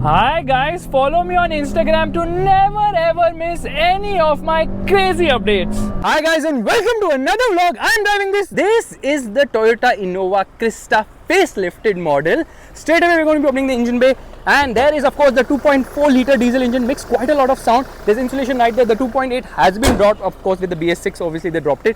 Hi guys, follow me on Instagram to never ever miss any of my crazy updates. Hi guys and welcome to another vlog. I'm driving this. This is the Toyota Innova Crysta Facelifted model. Straight away we're going to be opening the engine bay, and there is of course the 2.4 litre diesel engine, makes quite a lot of sound. There's insulation right there. The 2.8 has been dropped, of course with the BS6 obviously they dropped it.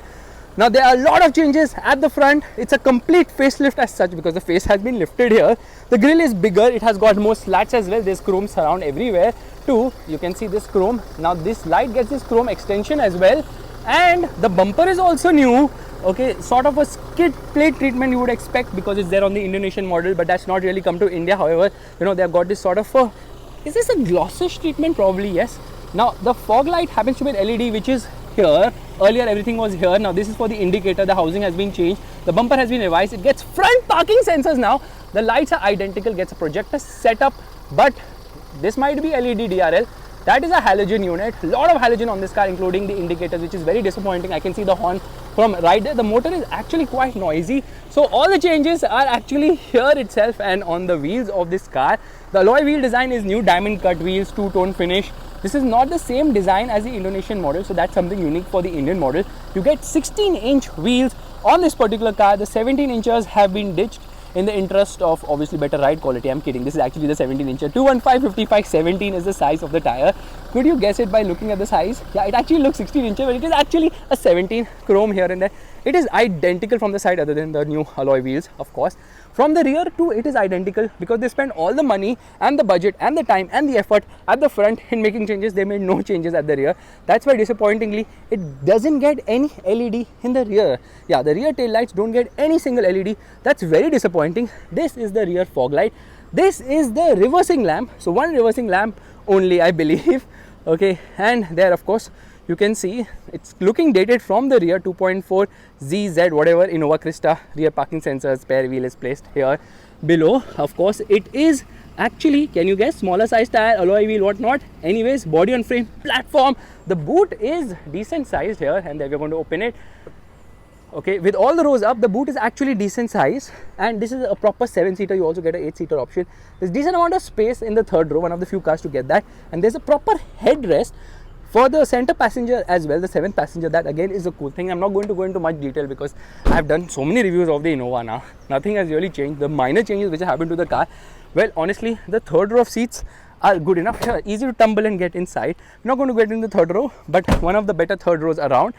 Now there are a lot of changes at the front. It's a complete facelift as such because the face has been lifted here. The grille is bigger, it has got more slats as well. There's chrome surround everywhere too. You can see this chrome. Now this light gets this chrome extension as well, and the bumper is also new. Okay, sort of a skid plate treatment you would expect because it's there on the Indonesian model, but that's not really come to India. However, you know, they've got this sort of a, is this a glossish treatment? Probably yes. Now the fog light happens to be an LED which is here. Earlier everything was here. Now this is for the indicator. The housing has been changed. The bumper has been revised. It gets front parking sensors now. The lights are identical. Gets a projector setup, but this might be LED DRL. That is a halogen unit. A lot of halogen on this car, including the indicators, which is very disappointing. I can see the horn from right there. The motor is actually quite noisy. So all the changes are actually here itself and on the wheels of this car. The alloy wheel design is new, diamond cut wheels, two-tone finish. This is not the same design as the Indonesian model, so that's something unique for the Indian model. You get 16-inch wheels on this particular car. The 17 inches have been ditched in the interest of obviously better ride quality. I'm kidding. This is actually the 17 incher. 215/55 17 is the size of the tire. Could you guess it by looking at the size? Yeah, it actually looks 16 inches, but it is actually a 17. Chrome here and there. It is identical from the side other than the new alloy wheels, of course. From the rear too, it is identical because they spent all the money and the budget and the time and the effort at the front in making changes. They made no changes at the rear. That's why disappointingly, it doesn't get any LED in the rear. Yeah, the rear tail lights don't get any single LED. That's very disappointing. This is the rear fog light. This is the reversing lamp. So one reversing lamp only, I believe. Okay, and there of course, you can see it's looking dated from the rear. 2.4 ZZ whatever Innova Crysta rear parking sensors, spare wheel is placed here below. Of course it is actually, can you guess, smaller size tire, alloy wheel, whatnot. Anyways, body on frame, platform. The boot is decent sized here, and then we're going to open it. Okay, with all the rows up, the boot is actually decent size, and this is a proper 7-seater. You also get a 8-seater option. There's decent amount of space in the third row, one of the few cars to get that, and there's a proper headrest for the center passenger as well, the 7th passenger. That again is a cool thing. I'm not going to go into much detail because I've done so many reviews of the Innova now. Nothing has really changed. The minor changes which have happened to the car, well, honestly, the third row of seats are good enough. Easy to tumble and get inside. I'm not going to get in the third row, but one of the better third rows around.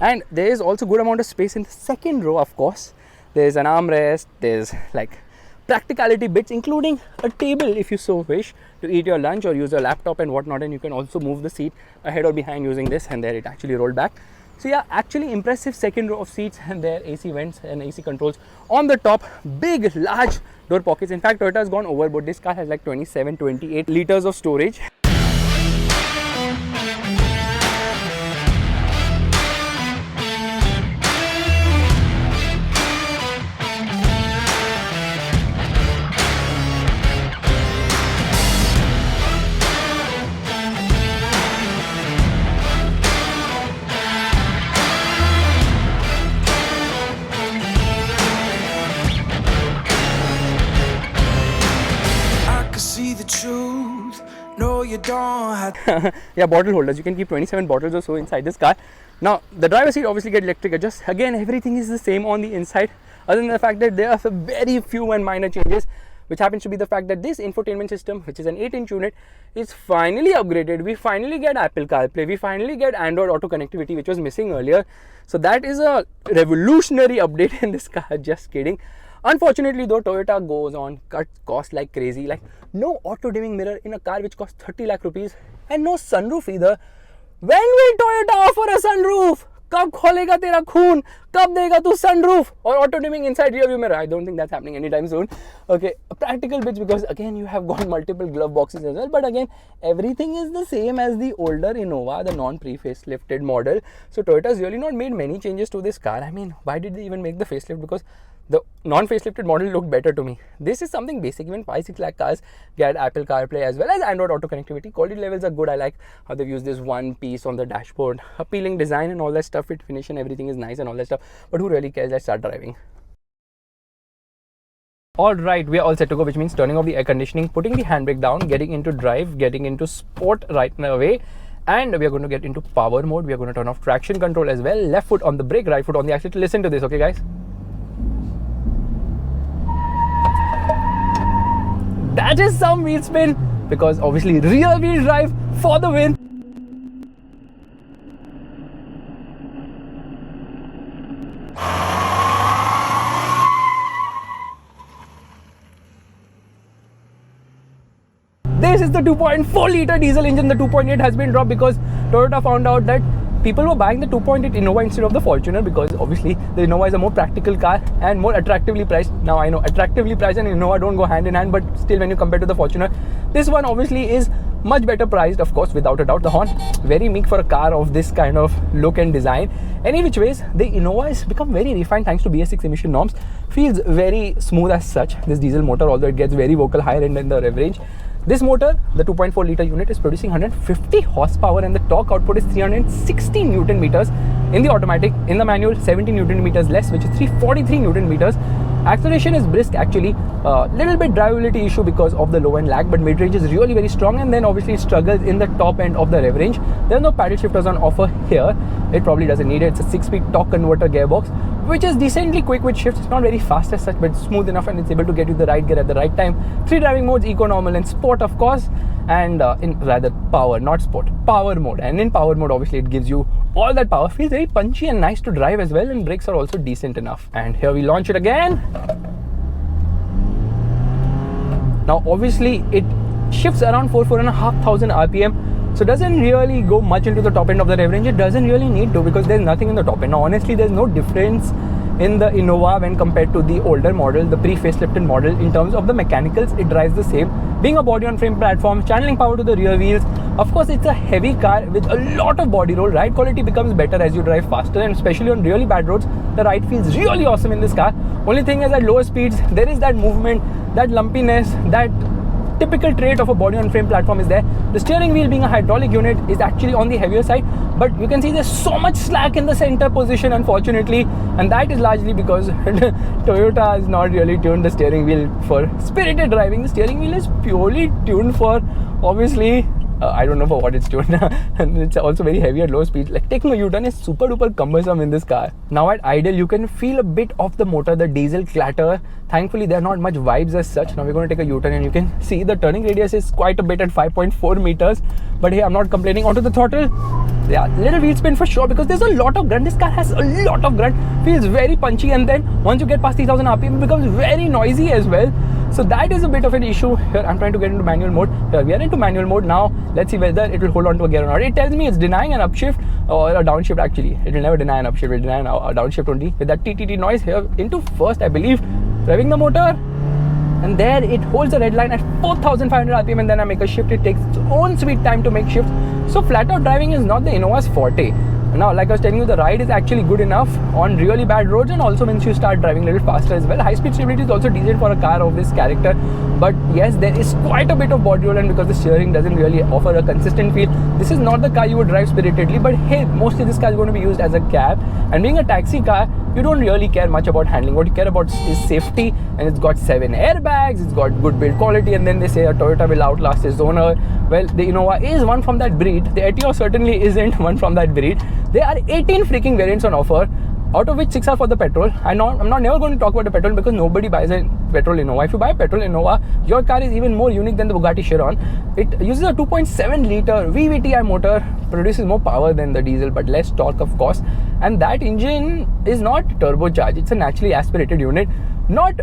And there is also good amount of space in the second row, of course. There's an armrest, there's like practicality bits, including a table if you so wish to eat your lunch or use your laptop and whatnot, and you can also move the seat ahead or behind using this, and there it actually rolled back. So yeah, actually impressive second row of seats, and there AC vents and AC controls on the top. Big large door pockets. In fact, Toyota has gone overboard. This car has like 27-28 liters of storage. No, you don't have yeah, bottle holders. You can keep 27 bottles or so inside this car. Now the driver's seat obviously get electric adjust. Again, everything is the same on the inside, other than the fact that there are very few and minor changes, which happens to be the fact that this infotainment system, which is an 8-inch unit, is finally upgraded. We finally get Apple CarPlay. We finally get Android Auto connectivity, which was missing earlier. So that is a revolutionary update in this car. Just kidding. Unfortunately though, Toyota goes on cut cost like crazy. Like no auto dimming mirror in a car which costs 30 lakh rupees, and no sunroof either. When will Toyota offer a sunroof? कब खोलेगा तेरा खून? कब देगा तू sunroof or auto dimming inside rear view mirror? I don't think that's happening anytime soon. Okay, a practical bits because again you have got multiple glove boxes as well. But again, everything is the same as the older Innova, the non-pre-facelifted model. So Toyota's really not made many changes to this car. I mean, why did they even make the facelift? Because the non-facelifted model looked better to me. This is something basic. Even 5-6 lakh cars get Apple CarPlay as well as Android Auto connectivity. Quality levels are good. I like how they've used this one piece on the dashboard. Appealing design and all that stuff. Fit finish and everything is nice and all that stuff. But who really cares? Let's start driving. Alright, we are all set to go, which means turning off the air conditioning, putting the handbrake down, getting into drive, getting into sport right away, and we are going to get into power mode. We are going to turn off traction control as well. Left foot on the brake, right foot on the accelerator. Listen to this, okay guys? That is some wheel spin, because obviously rear wheel drive for the win. This is the 2.4 litre diesel engine. The 2.8 has been dropped because Toyota found out that people were buying the 2.8 Innova instead of the Fortuner, because obviously the Innova is a more practical car and more attractively priced. Now I know attractively priced and Innova don't go hand in hand, but still when you compare to the Fortuner, this one obviously is much better priced, of course, without a doubt. The horn, very meek for a car of this kind of look and design. Any which ways, the Innova has become very refined thanks to BS6 emission norms. Feels very smooth as such, this diesel motor, although it gets very vocal higher end in the rev range. This motor, the 2.4 litre unit, is producing 150 horsepower and the torque output is 360 Newton meters in the automatic. In the manual, 70 Newton meters less, which is 343 Newton meters. Acceleration is brisk actually, little bit drivability issue because of the low end lag, but mid-range is really very strong, and then obviously it struggles in the top end of the rev range. There are no paddle shifters on offer here. It probably doesn't need it. It's a 6-speed torque converter gearbox, which is decently quick with shifts. It's not very fast as such, but smooth enough, and it's able to get you the right gear at the right time. 3 driving modes: eco, normal and sport, of course, and in rather power, not sport, power mode. And in power mode obviously it gives you all that power. Feels very punchy and nice to drive as well, and brakes are also decent enough. And here we launch it again. Now obviously it shifts around 4,500 RPM, so doesn't really go much into the top end of the rev range. It doesn't really need to, because there's nothing in the top end. Now honestly, there's no difference in the Innova when compared to the older model, the pre-facelifted model. In terms of the mechanicals, it drives the same. Being a body on frame platform, channeling power to the rear wheels. Of course, it's a heavy car with a lot of body roll. Ride quality becomes better as you drive faster, and especially on really bad roads, the ride feels really awesome in this car. Only thing is, at lower speeds, there is that movement, that lumpiness, that typical trait of a body on frame platform is there. The steering wheel, being a hydraulic unit, is actually on the heavier side, but you can see there's so much slack in the center position, unfortunately, and that is largely because Toyota has not really tuned the steering wheel for spirited driving. The steering wheel is purely tuned for, obviously, I don't know for what it's tuned, and it's also very heavy at low speed. Like taking a U-turn is super duper cumbersome in this car. Now at idle, you can feel a bit of the motor, the diesel clatter. Thankfully, there are not much vibes as such. Now we're going to take a U-turn, and you can see the turning radius is quite a bit at 5.4 meters. But hey, I'm not complaining. Onto the throttle. Yeah, little wheel spin for sure, because there's a lot of grunt. This car has a lot of grunt. Feels very punchy, and then once you get past 3,000 RPM, it becomes very noisy as well. So that is a bit of an issue. Here I'm trying to get into manual mode. Here we are into manual mode now. Let's see whether it will hold on to a gear or not. It tells me it's denying an upshift or a downshift. Actually, it will never deny an upshift. It will deny a downshift only with that TTT noise. Here into first, I believe, revving the motor, and there it holds the red line at 4,500 RPM, and then I make a shift. It takes its own sweet time to make shifts. So flat out driving is not the Innova's forte. Now, like I was telling you, the ride is actually good enough on really bad roads, and also once you start driving a little faster as well. High speed stability is also decent for a car of this character, but yes, there is quite a bit of body roll, and because the steering doesn't really offer a consistent feel, this is not the car you would drive spiritedly. But hey, mostly this car is going to be used as a cab, and being a taxi car, you don't really care much about handling. What you care about is safety, and it's got 7 airbags, it's got good build quality, and then they say a Toyota will outlast its owner. Well, the Innova is one from that breed. The Etios certainly isn't one from that breed. There are 18 freaking variants on offer, out of which 6 are for the petrol. I'm never going to talk about the petrol, because nobody buys a petrol Innova. If you buy a petrol Innova, your car is even more unique than the Bugatti Chiron. It uses a 2.7 litre VVTi motor, produces more power than the diesel but less torque, of course, and that engine is not turbocharged. It's a naturally aspirated unit, not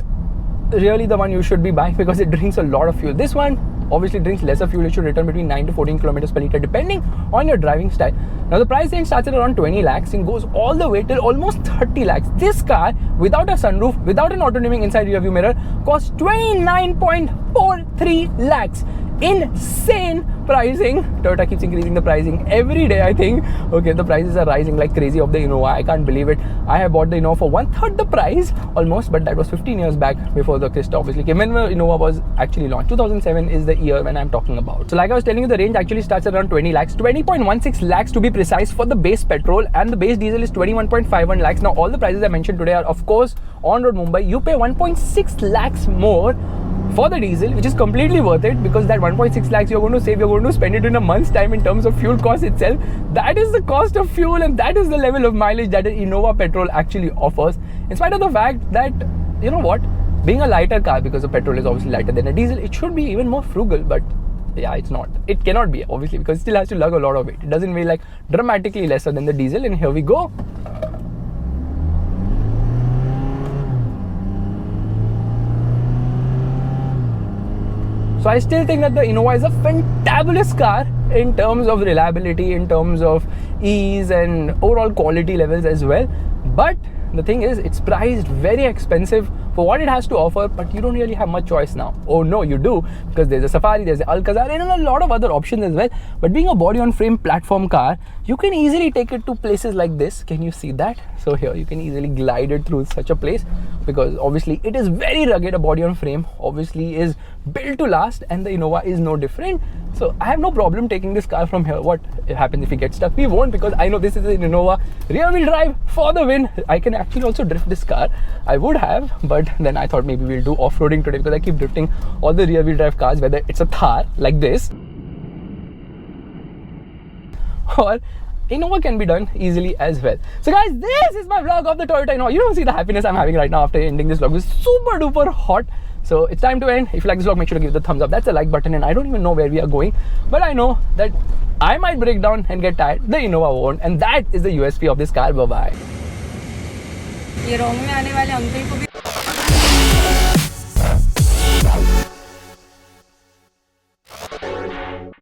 really the one you should be buying, because it drinks a lot of fuel. This one obviously drinks lesser fuel. It should return between 9 to 14 kilometers per litre depending on your driving style. Now the price range starts at around 20 lakhs and goes all the way till almost 30 lakhs. This car, without a sunroof, without an auto-dimming inside rear view mirror, costs 29.43 lakhs. Insane pricing. Toyota keeps increasing the pricing every day, I think. Okay, the prices are rising like crazy of the Innova. I can't believe it. I have bought the Innova for 1/3 the price almost, but that was 15 years back before the Crysta obviously came. When the Innova was actually launched, 2007 is the year when I'm talking about. So like I was telling you, the range actually starts around 20 lakhs, 20.16 lakhs to be precise for the base petrol, and the base diesel is 21.51 lakhs. Now all the prices I mentioned today are of course on road Mumbai. You pay 1.6 lakhs more for the diesel, which is completely worth it, because that 1.6 lakhs you're going to save, you're going to spend it in a month's time in terms of fuel cost itself. That is the cost of fuel, and that is the level of mileage that an Innova petrol actually offers, in spite of the fact that, you know what, being a lighter car, because the petrol is obviously lighter than a diesel, it should be even more frugal, but yeah, it's not. It cannot be, obviously, because it still has to lug a lot of weight. It doesn't weigh like dramatically lesser than the diesel, and here we go. So I still think that the Innova is a fantabulous car in terms of reliability, in terms of ease and overall quality levels as well. But the thing is, it's priced very expensive for what it has to offer, but you don't really have much choice now. Oh no, you do, because there's a Safari, there's the Alcazar, and a lot of other options as well. But being a body-on-frame platform car, you can easily take it to places like this. Can you see that? So here, you can easily glide it through such a place, because obviously it is very rugged. A body-on-frame obviously is built to last, and the Innova is no different. So I have no problem taking this car from here. What happens if we get stuck? We won't, because I know this is an Innova rear-wheel drive for the win. I can actually also drift this car. I would have, but then I thought maybe we'll do off-roading today, because I keep drifting all the rear-wheel drive cars, whether it's a Thar like this or Innova can be done easily as well. So guys, this is my vlog of the Toyota Innova. You don't see the happiness I'm having right now after ending this vlog. It's super duper hot. So it's time to end. If you like this vlog, make sure to give it the thumbs up. That's the like button, and I don't even know where we are going, but I know that I might break down and get tired. The Innova won't, and that is the USP of this car. Bye bye. ये रोंग में आने वाले uncle को भी